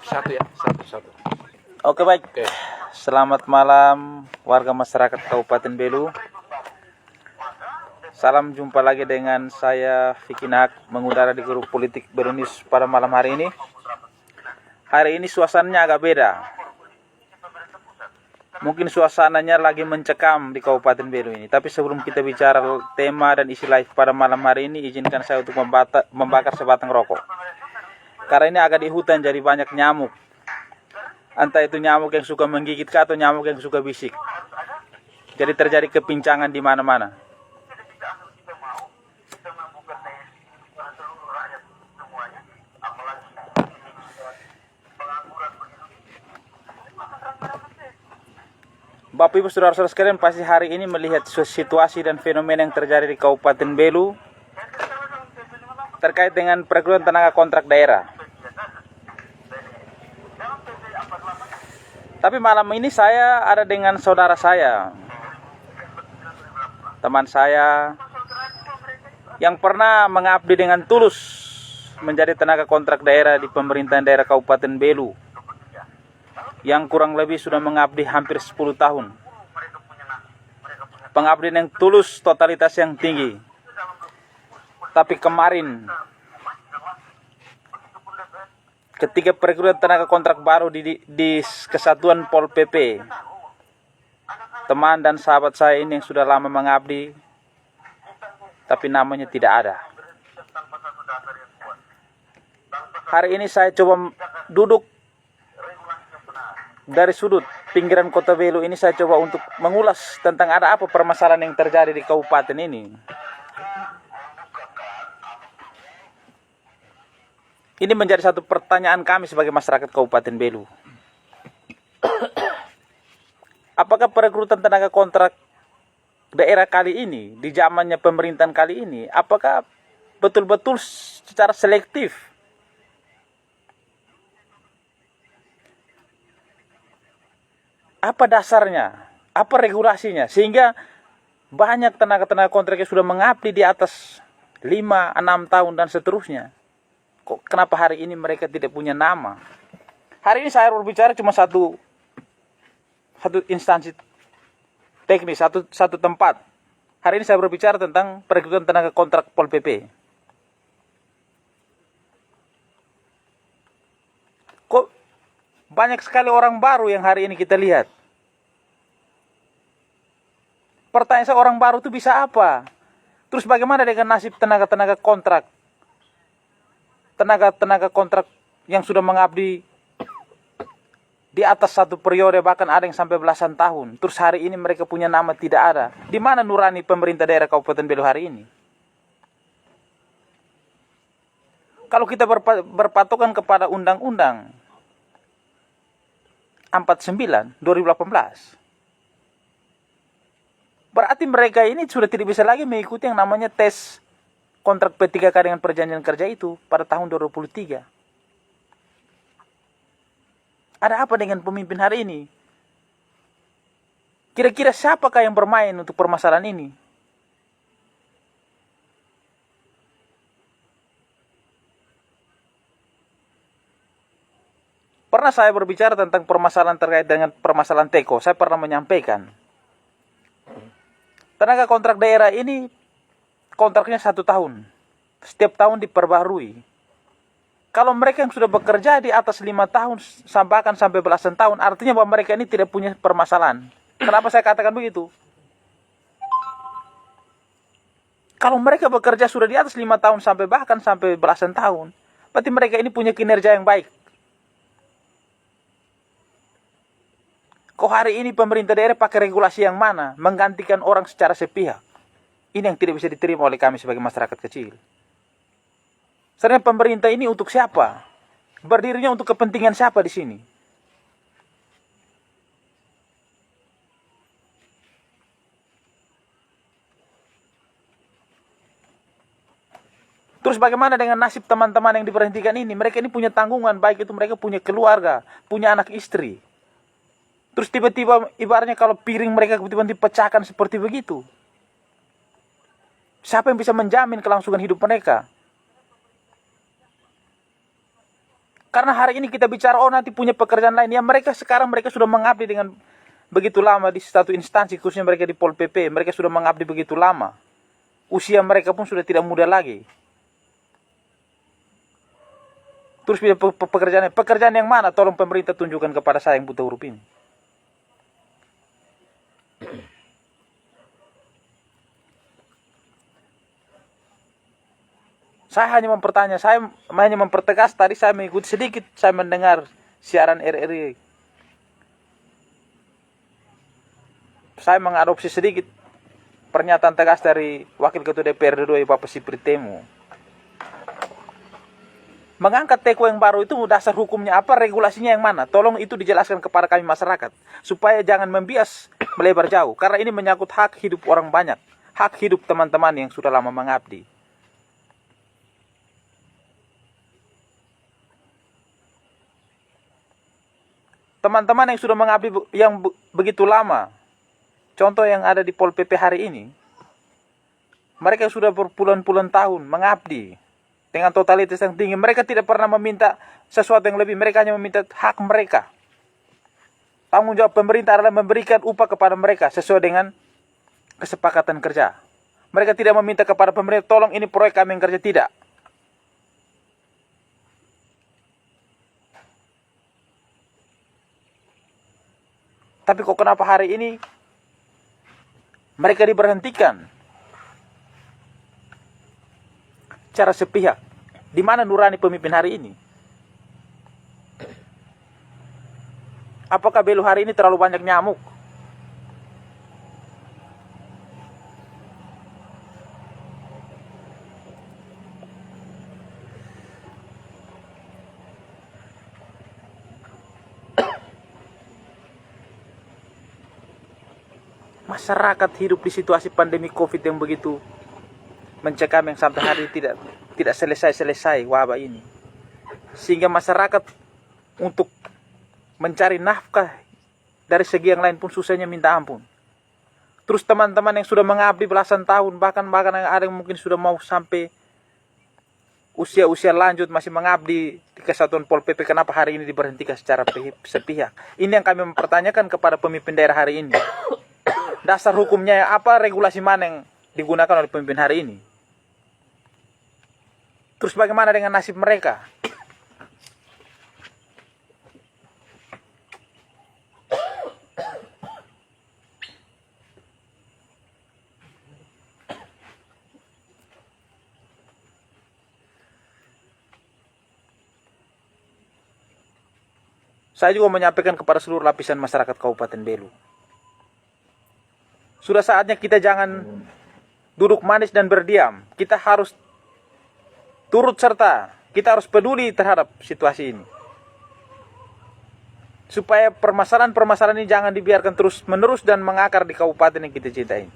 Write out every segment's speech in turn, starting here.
Satu ya, satu. Oke, baik. Oke. Selamat malam warga masyarakat Kabupaten Belu. Salam jumpa lagi dengan saya Vicky Nak mengudara di grup politik Belu News pada malam hari ini. Hari ini suasananya agak beda. Mungkin suasananya lagi mencekam di Kabupaten Belu ini. Tapi sebelum kita bicara tema dan isi live pada malam hari ini, izinkan saya untuk membakar sebatang rokok. Karena ini agak di hutan jadi banyak nyamuk. Entah itu nyamuk yang suka menggigit atau nyamuk yang suka bisik. Jadi terjadi kepincangan di mana-mana. Bapak Ibu Saudara-saudara sekalian, pasti hari ini melihat situasi dan fenomena yang terjadi di Kabupaten Belu terkait dengan perekrutan tenaga kontrak daerah. Tapi malam ini saya ada dengan saudara saya, teman saya yang pernah mengabdi dengan tulus menjadi tenaga kontrak daerah di pemerintahan daerah Kabupaten Belu, yang kurang lebih sudah mengabdi hampir 10 tahun. Pengabdian yang tulus, totalitas yang tinggi. Tapi kemarin, ketika perekrutan tenaga kontrak baru di Kesatuan Pol PP, teman dan sahabat saya ini yang sudah lama mengabdi, tapi namanya tidak ada. Hari ini saya coba duduk dari sudut pinggiran kota Belu ini, saya coba untuk mengulas tentang ada apa permasalahan yang terjadi di kabupaten ini. Ini menjadi satu pertanyaan kami sebagai masyarakat Kabupaten Belu. Apakah perekrutan tenaga kontrak daerah kali ini, di zamannya pemerintahan kali ini, apakah betul-betul secara selektif? Apa dasarnya? Apa regulasinya? Sehingga banyak tenaga-tenaga kontrak yang sudah mengabdi di atas 5, 6 tahun dan seterusnya. Kok kenapa hari ini mereka tidak punya nama? Hari ini saya berbicara cuma satu instansi teknis, satu tempat. Hari ini saya berbicara tentang perekrutan tenaga kontrak Pol PP. Kok banyak sekali orang baru yang hari ini kita lihat? Pertanyaan saya, orang baru itu bisa apa? Terus bagaimana dengan nasib tenaga-tenaga kontrak? Tenaga-tenaga kontrak yang sudah mengabdi di atas satu periode, bahkan ada yang sampai belasan tahun. Terus hari ini mereka punya nama tidak ada. Di mana nurani pemerintah daerah Kabupaten Belu hari ini? Kalau kita berpatokan kepada Undang-Undang 49 2018, berarti mereka ini sudah tidak bisa lagi mengikuti yang namanya tes kontrak P3K dengan perjanjian kerja itu pada tahun 2023. Ada apa dengan pemimpin hari ini? Kira-kira siapakah yang bermain untuk permasalahan ini? Pernah saya berbicara tentang permasalahan terkait dengan permasalahan Teko. Saya pernah menyampaikan, tenaga kontrak daerah ini kontraknya 1 tahun. Setiap tahun diperbarui. Kalau mereka yang sudah bekerja di atas 5 tahun, bahkan sampai belasan tahun, artinya bahwa mereka ini tidak punya permasalahan. Kenapa saya katakan begitu? Kalau mereka bekerja sudah di atas 5 tahun bahkan sampai belasan tahun, berarti mereka ini punya kinerja yang baik. Kok hari ini pemerintah daerah pakai regulasi yang mana? Menggantikan orang secara sepihak. Ini yang tidak bisa diterima oleh kami sebagai masyarakat kecil. Sebenarnya pemerintah ini untuk siapa? Berdirinya untuk kepentingan siapa di sini? Terus bagaimana dengan nasib teman-teman yang diberhentikan ini? Mereka ini punya tanggungan, baik itu mereka punya keluarga, punya anak istri. Terus tiba-tiba ibaratnya kalau piring mereka tiba-tiba dipecahkan seperti begitu. Siapa yang bisa menjamin kelangsungan hidup mereka? Karena hari ini kita bicara, oh nanti punya pekerjaan lain. Ya mereka sekarang sudah mengabdi dengan begitu lama di satu instansi, khususnya mereka di Pol PP. Mereka sudah mengabdi begitu lama. Usia mereka pun sudah tidak muda lagi. Terus pekerjaan yang mana? Tolong pemerintah tunjukkan kepada saya yang buta huruf ini. Saya hanya mempertegas. Tadi saya mengikuti sedikit, saya mendengar siaran RRI. Saya mengadopsi sedikit pernyataan tegas dari Wakil Ketua DPRD 2 Bapak Sipri Temu. Mengangkat teko yang baru itu dasar hukumnya apa, regulasinya yang mana? Tolong itu dijelaskan kepada kami masyarakat. Supaya jangan membias melebar jauh. Karena ini menyangkut hak hidup orang banyak. Hak hidup teman-teman yang sudah lama mengabdi. Teman-teman yang sudah mengabdi yang begitu lama, contoh yang ada di Pol PP hari ini, mereka sudah berpuluhan-puluhan tahun mengabdi dengan totalitas yang tinggi. Mereka tidak pernah meminta sesuatu yang lebih, mereka hanya meminta hak mereka. Tanggung jawab pemerintah adalah memberikan upah kepada mereka sesuai dengan kesepakatan kerja. Mereka tidak meminta kepada pemerintah, tolong ini proyek kami yang kerja, tidak. Tapi kok kenapa hari ini mereka diberhentikan secara sepihak? Di mana nurani pemimpin hari ini? Apakah Belu hari ini terlalu banyak nyamuk? Masyarakat hidup di situasi pandemi COVID yang begitu mencekam, yang sampai hari tidak selesai-selesai wabah ini. Sehingga masyarakat untuk mencari nafkah dari segi yang lain pun susahnya minta ampun. Terus teman-teman yang sudah mengabdi belasan tahun, bahkan ada yang mungkin sudah mau sampai usia lanjut masih mengabdi di Kesatuan Pol PP, kenapa hari ini diberhentikan secara sepihak? Ini yang kami mempertanyakan kepada pemimpin daerah hari ini. Dasar hukumnya apa, regulasi mana yang digunakan oleh pemimpin hari ini? Terus bagaimana dengan nasib mereka? Saya juga menyampaikan kepada seluruh lapisan masyarakat Kabupaten Belu. Sudah saatnya kita jangan duduk manis dan berdiam. Kita harus turut serta. Kita harus peduli terhadap situasi ini. Supaya permasalahan-permasalahan ini jangan dibiarkan terus-menerus dan mengakar di kabupaten yang kita cintai.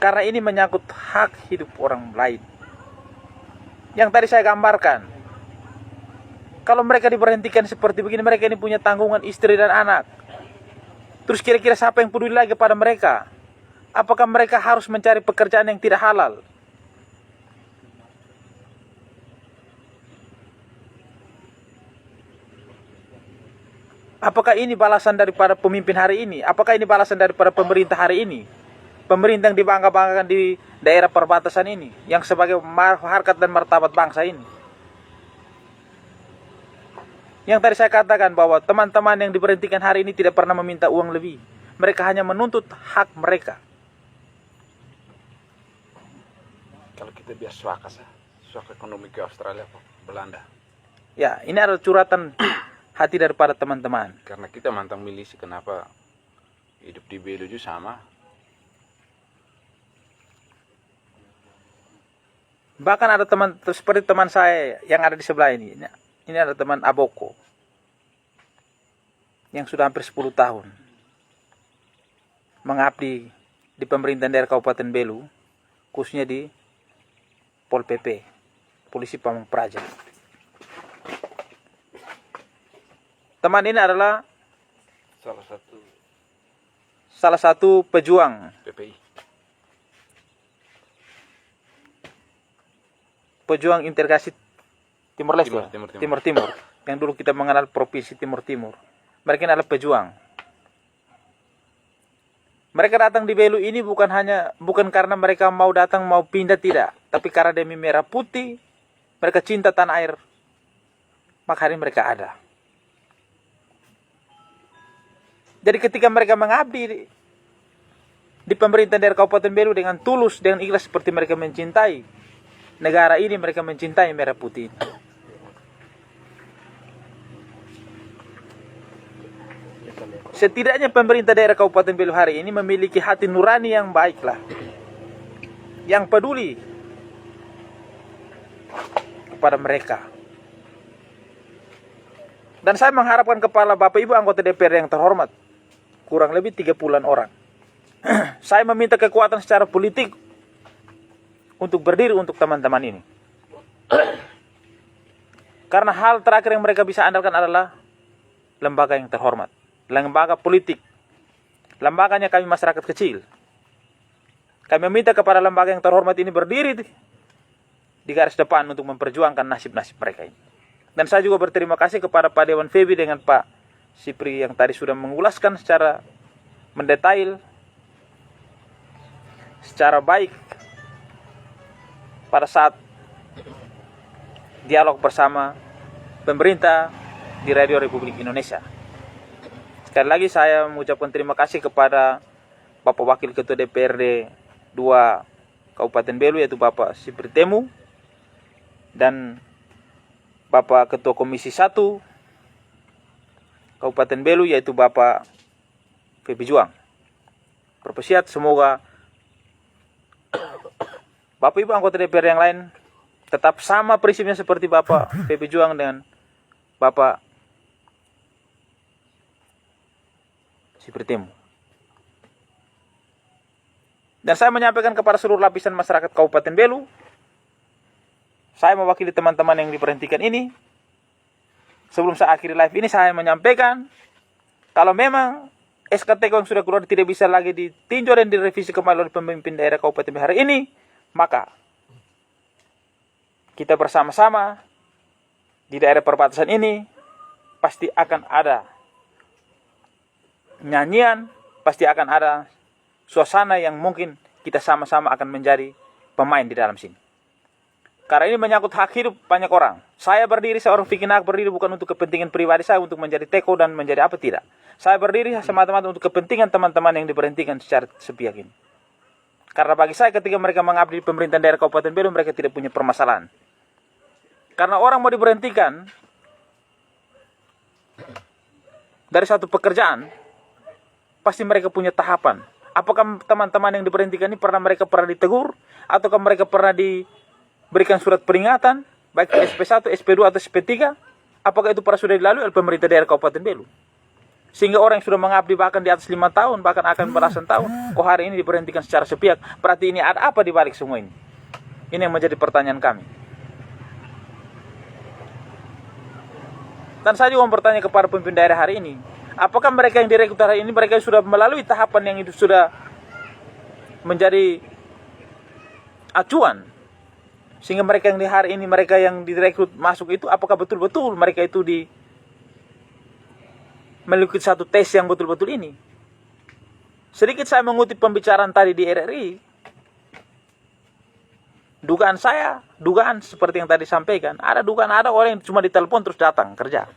Karena ini menyangkut hak hidup orang lain. Yang tadi saya gambarkan. Kalau mereka diberhentikan seperti begini, mereka ini punya tanggungan istri dan anak. Terus kira-kira siapa yang peduli lagi pada mereka? Apakah mereka harus mencari pekerjaan yang tidak halal? Apakah ini balasan daripada pemimpin hari ini? Apakah ini balasan daripada pemerintah hari ini? Pemerintah yang dibangga-banggakan di daerah perbatasan ini, yang sebagai harkat dan martabat bangsa ini. Yang tadi saya katakan bahwa teman-teman yang diberhentikan hari ini tidak pernah meminta uang lebih. Mereka hanya menuntut hak mereka. Kalau kita biar suaka ekonomi ke Australia, Belanda. Ya, ini adalah curhatan hati daripada teman-teman. Karena kita mantan milisi, kenapa hidup di Belu juga sama? Bahkan ada teman seperti teman saya yang ada di sebelah ini. Ini ada teman Aboko yang sudah hampir 10 tahun mengabdi di pemerintahan daerah Kabupaten Belu, khususnya di Pol PP, Polisi Pamung Praja. Teman ini adalah salah satu pejuang PPI. Pejuang integrasi Timur Leste, Timur. Yang dulu kita mengenal Provinsi Timur. Mereka ini adalah pejuang. Mereka datang di Belu ini bukan karena mereka mau datang mau pindah, tidak, tapi karena demi merah putih, mereka cinta tanah air. Maka hari mereka ada. Jadi ketika mereka mengabdi di pemerintahan daerah Kabupaten Belu dengan tulus, dengan ikhlas seperti mereka mencintai negara ini, mereka mencintai merah putih. Setidaknya pemerintah daerah Kabupaten Belu hari ini memiliki hati nurani yang baiklah, yang peduli kepada mereka. Dan saya mengharapkan kepala Bapak Ibu anggota DPR yang terhormat, kurang lebih 30-an orang, saya meminta kekuatan secara politik untuk berdiri untuk teman-teman ini. Karena hal terakhir yang mereka bisa andalkan adalah lembaga yang terhormat, lembaga politik, lembaganya kami masyarakat kecil. Kami meminta kepada lembaga yang terhormat ini berdiri di garis depan untuk memperjuangkan nasib-nasib mereka ini. Dan saya juga berterima kasih kepada Pak Dewan Febi dengan Pak Sipri yang tadi sudah mengulaskan secara mendetail, secara baik pada saat dialog bersama pemerintah di Radio Republik Indonesia. Sekali lagi saya mengucapkan terima kasih kepada Bapak Wakil Ketua DPRD 2 Kabupaten Belu, yaitu Bapak Sipri Temu, dan Bapak Ketua Komisi 1 Kabupaten Belu, yaitu Bapak Febi Juang. Berpesiat semoga Bapak Ibu anggota DPR yang lain tetap sama prinsipnya seperti Bapak Febi Juang dengan Bapak Sipri Temu. Dan saya menyampaikan kepada seluruh lapisan masyarakat Kabupaten Belu, saya mewakili teman-teman yang diberhentikan ini. Sebelum saya akhiri live ini, saya menyampaikan kalau memang SKTK yang sudah keluar tidak bisa lagi ditinjau dan direvisi kembali oleh pemimpin daerah Kabupaten Belu hari ini, maka kita bersama-sama di daerah perbatasan ini pasti akan ada nyanyian, pasti akan ada suasana yang mungkin kita sama-sama akan menjadi pemain di dalam sini. Karena ini menyangkut hak hidup banyak orang. Saya berdiri, seorang Vicky Nak berdiri bukan untuk kepentingan pribadi saya untuk menjadi teko dan menjadi apa, tidak. Saya berdiri semata-mata untuk kepentingan teman-teman yang diberhentikan secara sepihak ini. Karena bagi saya ketika mereka mengabdi di pemerintahan daerah Kabupaten Belu, mereka tidak punya permasalahan. Karena orang mau diberhentikan dari satu pekerjaan, pasti mereka punya tahapan. Apakah teman-teman yang diberhentikan ini mereka pernah ditegur, ataukah mereka pernah diberikan surat peringatan, baik SP1, SP2 atau SP3? Apakah itu pernah sudah dilalui oleh pemerintah daerah Kabupaten Belu? Sehingga orang yang sudah mengabdi bahkan di atas 5 tahun, bahkan akan belasan tahun, kok hari ini diberhentikan secara sepihak? Berarti ini ada apa di balik semua ini? Ini yang menjadi pertanyaan kami. Dan saya juga bertanya kepada pemimpin daerah hari ini, apakah mereka yang direkrut hari ini, mereka sudah melalui tahapan yang itu sudah menjadi acuan? Sehingga mereka yang di hari ini, mereka yang direkrut masuk itu, apakah betul-betul mereka itu memiliki satu tes yang betul-betul ini? Sedikit saya mengutip pembicaraan tadi di RRI. Dugaan saya, dugaan seperti yang tadi sampaikan, ada orang yang cuma ditelepon terus datang kerja.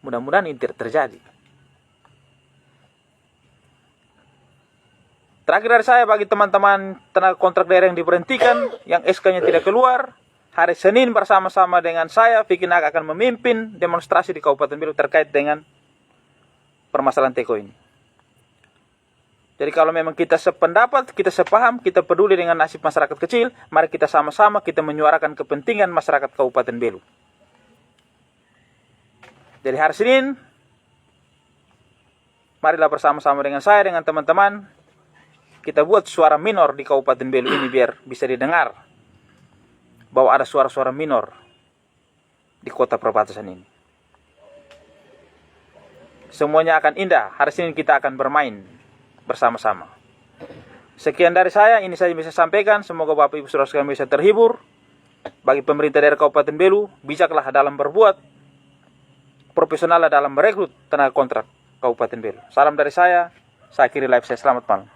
Mudah-mudahan ini tidak terjadi. Terakhir dari saya, bagi teman-teman tenaga kontrak daerah yang diberhentikan, yang SK-nya tidak keluar, hari Senin bersama-sama dengan saya, Vicky Nak akan memimpin demonstrasi di Kabupaten Belu terkait dengan permasalahan teko ini. Jadi kalau memang kita sependapat, kita sepaham, kita peduli dengan nasib masyarakat kecil, mari kita sama-sama kita menyuarakan kepentingan masyarakat Kabupaten Belu. Jadi hari Senin, marilah bersama-sama dengan saya, dengan teman-teman, kita buat suara minor di Kabupaten Belu ini biar bisa didengar bahwa ada suara-suara minor di kota perbatasan ini. Semuanya akan indah. Hari Senin kita akan bermain bersama-sama. Sekian dari saya, ini saya bisa sampaikan. Semoga Bapak Ibu Saudara sekalian bisa terhibur. Bagi pemerintah daerah Kabupaten Belu, bijaklah dalam berbuat, profesional dalam merekrut tenaga kontrak Kabupaten Belu. Salam dari saya akhiri live saya. Selamat malam.